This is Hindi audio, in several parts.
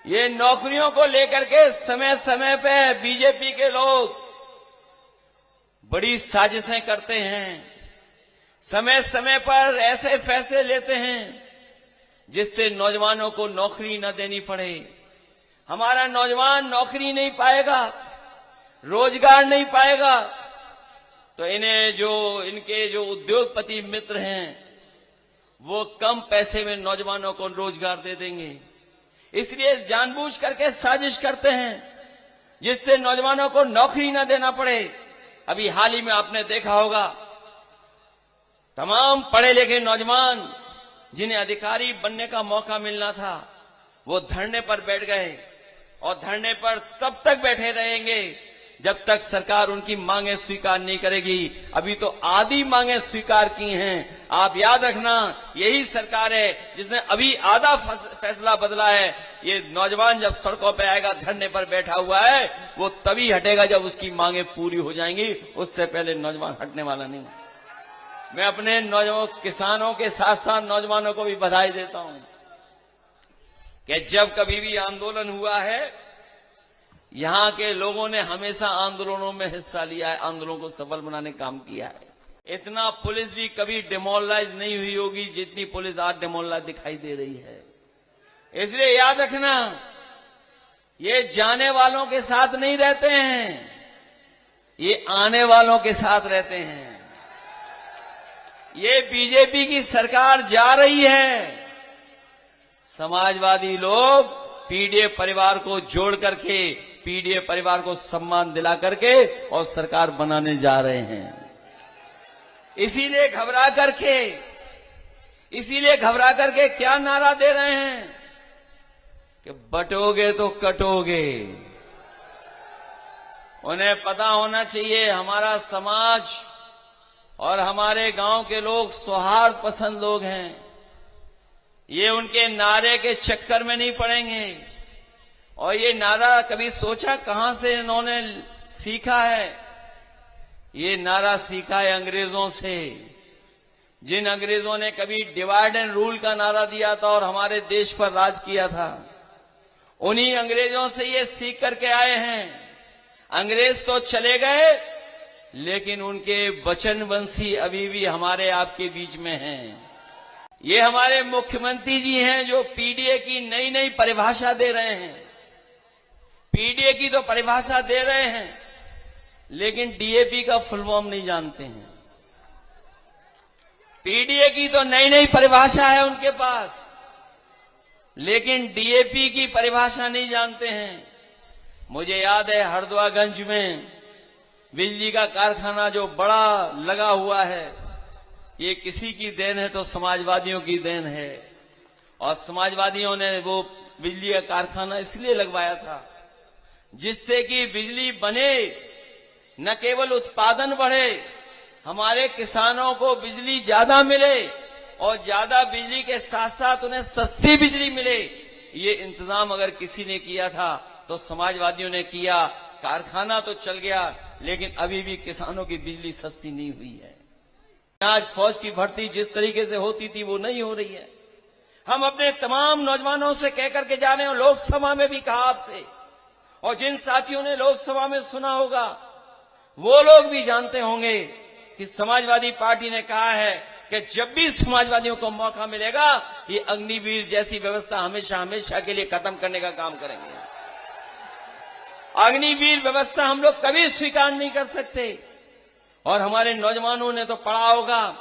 ये नौकरियों को लेकर के समय समय पे बीजेपी के लोग बड़ी साजिशें करते हैं, समय समय पर ऐसे फैसले लेते हैं जिससे नौजवानों को नौकरी न देनी पड़े। हमारा नौजवान नौकरी नहीं पाएगा, रोजगार नहीं पाएगा, तो इनके जो उद्योगपति मित्र हैं वो कम पैसे में नौजवानों को रोजगार दे देंगे। इसलिए जानबूझ करके साजिश करते हैं जिससे नौजवानों को नौकरी न देना पड़े। अभी हाल ही में आपने देखा होगा, तमाम पढ़े लिखे नौजवान जिन्हें अधिकारी बनने का मौका मिलना था वो धरने पर बैठ गए और धरने पर तब तक बैठे रहेंगे जब तक सरकार उनकी मांगे स्वीकार नहीं करेगी। अभी तो आधी मांगे स्वीकार की हैं। आप याद रखना, यही सरकार है जिसने अभी आधा फैसला बदला है। ये नौजवान जब सड़कों पर आएगा, धरने पर बैठा हुआ है, वो तभी हटेगा जब उसकी मांगे पूरी हो जाएंगी। उससे पहले नौजवान हटने वाला नहीं। मैं अपने नौजवान किसानों के साथ साथ नौजवानों को भी बधाई देता हूं कि जब कभी भी आंदोलन हुआ है, यहां के लोगों ने हमेशा आंदोलनों में हिस्सा लिया है, आंदोलनों को सफल बनाने का काम किया है। इतना पुलिस भी कभी डिमोरलाइज नहीं हुई होगी जितनी पुलिस आज डिमोरलाइज दिखाई दे रही है। इसलिए याद रखना, ये जाने वालों के साथ नहीं रहते हैं, ये आने वालों के साथ रहते हैं। ये बीजेपी की सरकार जा रही है, समाजवादी लोग पीडीए परिवार को जोड़ करके, पीडीए परिवार को सम्मान दिला करके और सरकार बनाने जा रहे हैं। इसीलिए घबरा करके क्या नारा दे रहे हैं कि बटोगे तो कटोगे। उन्हें पता होना चाहिए हमारा समाज और हमारे गांव के लोग सौहार्द पसंद लोग हैं। ये उनके नारे के चक्कर में नहीं पड़ेंगे। और ये नारा कभी सोचा कहां से इन्होंने सीखा है? ये नारा सीखा है अंग्रेजों से, जिन अंग्रेजों ने कभी डिवाइड एंड रूल का नारा दिया था और हमारे देश पर राज किया था। उन्हीं अंग्रेजों से ये सीख करके आए हैं। अंग्रेज तो चले गए, लेकिन उनके वचनवंशी अभी भी हमारे आपके बीच में हैं। ये हमारे मुख्यमंत्री जी हैं जो पीडीए की नई नई परिभाषा दे रहे हैं। पीडीए की तो परिभाषा दे रहे हैं, लेकिन डीएपी का फुल फॉर्म नहीं जानते हैं। पीडीए की तो नई नई परिभाषा है उनके पास, लेकिन डीएपी की परिभाषा नहीं जानते हैं। मुझे याद है हरदुआगंज में बिजली का कारखाना जो बड़ा लगा हुआ है, ये किसी की देन है तो समाजवादियों की देन है। और समाजवादियों ने वो बिजली का कारखाना इसलिए लगवाया था जिससे कि बिजली बने, न केवल उत्पादन बढ़े, हमारे किसानों को बिजली ज्यादा मिले और ज्यादा बिजली के साथ साथ उन्हें सस्ती बिजली मिले। ये इंतजाम अगर किसी ने किया था तो समाजवादियों ने किया। कारखाना तो चल गया, लेकिन अभी भी किसानों की बिजली सस्ती नहीं हुई है। आज फौज की भर्ती जिस तरीके से होती थी वो नहीं हो रही है। हम अपने तमाम नौजवानों से कह करके जा रहे हैं, लोकसभा में भी कहा आपसे, और जिन साथियों ने लोकसभा में सुना होगा वो लोग भी जानते होंगे कि समाजवादी पार्टी ने कहा है कि जब भी समाजवादियों को मौका मिलेगा ये अग्निवीर जैसी व्यवस्था हमेशा हमेशा के लिए खत्म करने का काम करेंगे। अग्निवीर व्यवस्था हम लोग कभी स्वीकार नहीं कर सकते। और हमारे नौजवानों ने तो पढ़ा होगा,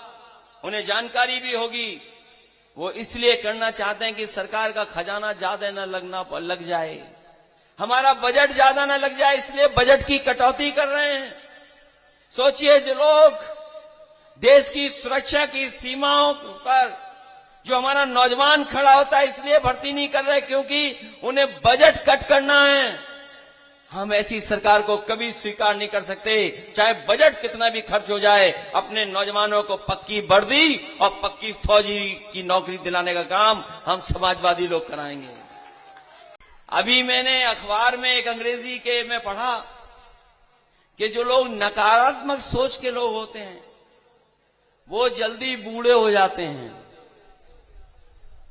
उन्हें जानकारी भी होगी, वो इसलिए करना चाहते हैं कि सरकार का खजाना ज्यादा न लग जाए, हमारा बजट ज्यादा न लग जाए, इसलिए बजट की कटौती कर रहे हैं। सोचिए, जो लोग देश की सुरक्षा की सीमाओं पर जो हमारा नौजवान खड़ा होता है इसलिए भर्ती नहीं कर रहे क्योंकि उन्हें बजट कट करना है। हम ऐसी सरकार को कभी स्वीकार नहीं कर सकते, चाहे बजट कितना भी खर्च हो जाए। अपने नौजवानों को पक्की वर्दी और पक्की फौजी की नौकरी दिलाने का काम हम समाजवादी लोग कराएंगे। अभी मैंने अखबार में एक अंग्रेजी के में पढ़ा कि जो लोग नकारात्मक सोच के लोग होते हैं वो जल्दी बूढ़े हो जाते हैं।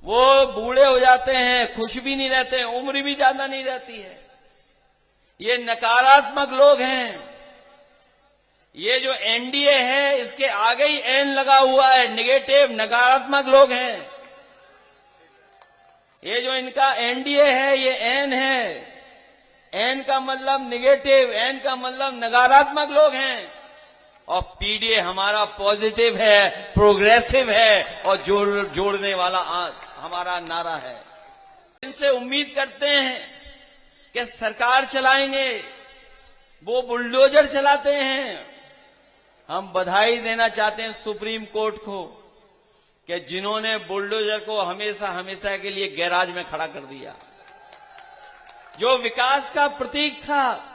वो बूढ़े हो जाते हैं, खुश भी नहीं रहते हैं, उम्र भी ज्यादा नहीं रहती है। ये नकारात्मक लोग हैं। ये जो एनडीए है इसके आगे ही एन लगा हुआ है, नेगेटिव नकारात्मक लोग हैं। ये जो इनका एनडीए है ये एन है, एन का मतलब नेगेटिव, एन का मतलब नकारात्मक लोग हैं। और पीडीए हमारा पॉजिटिव है, प्रोग्रेसिव है और जोड़ने वाला हमारा नारा है। इनसे उम्मीद करते हैं कि सरकार चलाएंगे, वो बुलडोजर चलाते हैं। हम बधाई देना चाहते हैं सुप्रीम कोर्ट को कि जिन्होंने बुलडोजर को हमेशा हमेशा के लिए गैराज में खड़ा कर दिया। जो विकास का प्रतीक था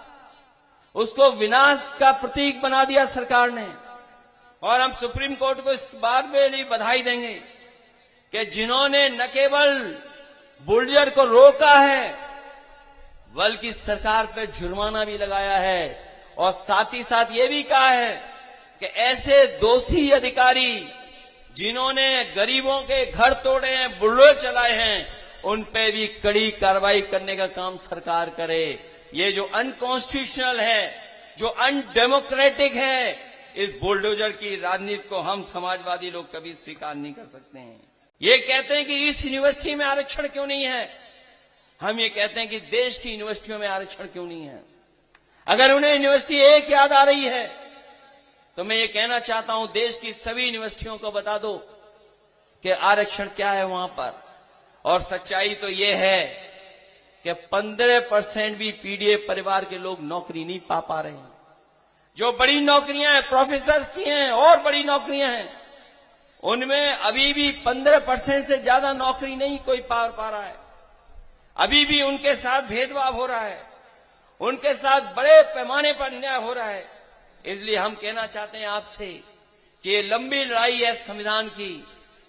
उसको विनाश का प्रतीक बना दिया सरकार ने। और हम सुप्रीम कोर्ट को इस बात में लिए बधाई देंगे कि जिन्होंने न केवल बुलडोजर को रोका है बल्कि सरकार पे जुर्माना भी लगाया है और साथ ही साथ ये भी कहा है कि ऐसे दोषी अधिकारी जिन्होंने गरीबों के घर तोड़े हैं, बुलडोजर चलाए हैं, उन पे भी कड़ी कार्रवाई करने का काम सरकार करे। ये जो अनकॉन्स्टिट्यूशनल है, जो अनडेमोक्रेटिक है, इस बुलडोजर की राजनीति को हम समाजवादी लोग कभी स्वीकार नहीं कर सकते हैं। ये कहते हैं कि इस यूनिवर्सिटी में आरक्षण क्यों नहीं है, हम ये कहते हैं कि देश की यूनिवर्सिटियों में आरक्षण क्यों नहीं है। अगर उन्हें यूनिवर्सिटी एक याद आ रही है तो मैं ये कहना चाहता हूं देश की सभी यूनिवर्सिटियों को बता दो कि आरक्षण क्या है वहां पर। और सच्चाई तो ये है कि 15% भी पीडीए परिवार के लोग नौकरी नहीं पा रहे हैं। जो बड़ी नौकरियां हैं, प्रोफेसर्स की हैं और बड़ी नौकरियां हैं, उनमें अभी भी 15% से ज्यादा नौकरी नहीं कोई पा रहा है। अभी भी उनके साथ भेदभाव हो रहा है, उनके साथ बड़े पैमाने पर अन्याय हो रहा है। इसलिए हम कहना चाहते हैं आपसे कि ये लंबी लड़ाई है संविधान की।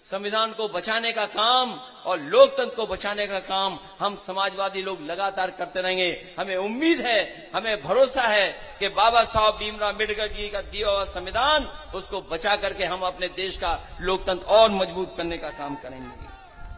संविधान को बचाने का काम और लोकतंत्र को बचाने का काम हम समाजवादी लोग लगातार करते रहेंगे। हमें उम्मीद है, हमें भरोसा है कि बाबा साहब भीमराव अम्बेडकर जी का दिया हुआ संविधान, उसको बचा करके हम अपने देश का लोकतंत्र और मजबूत करने का काम करेंगे।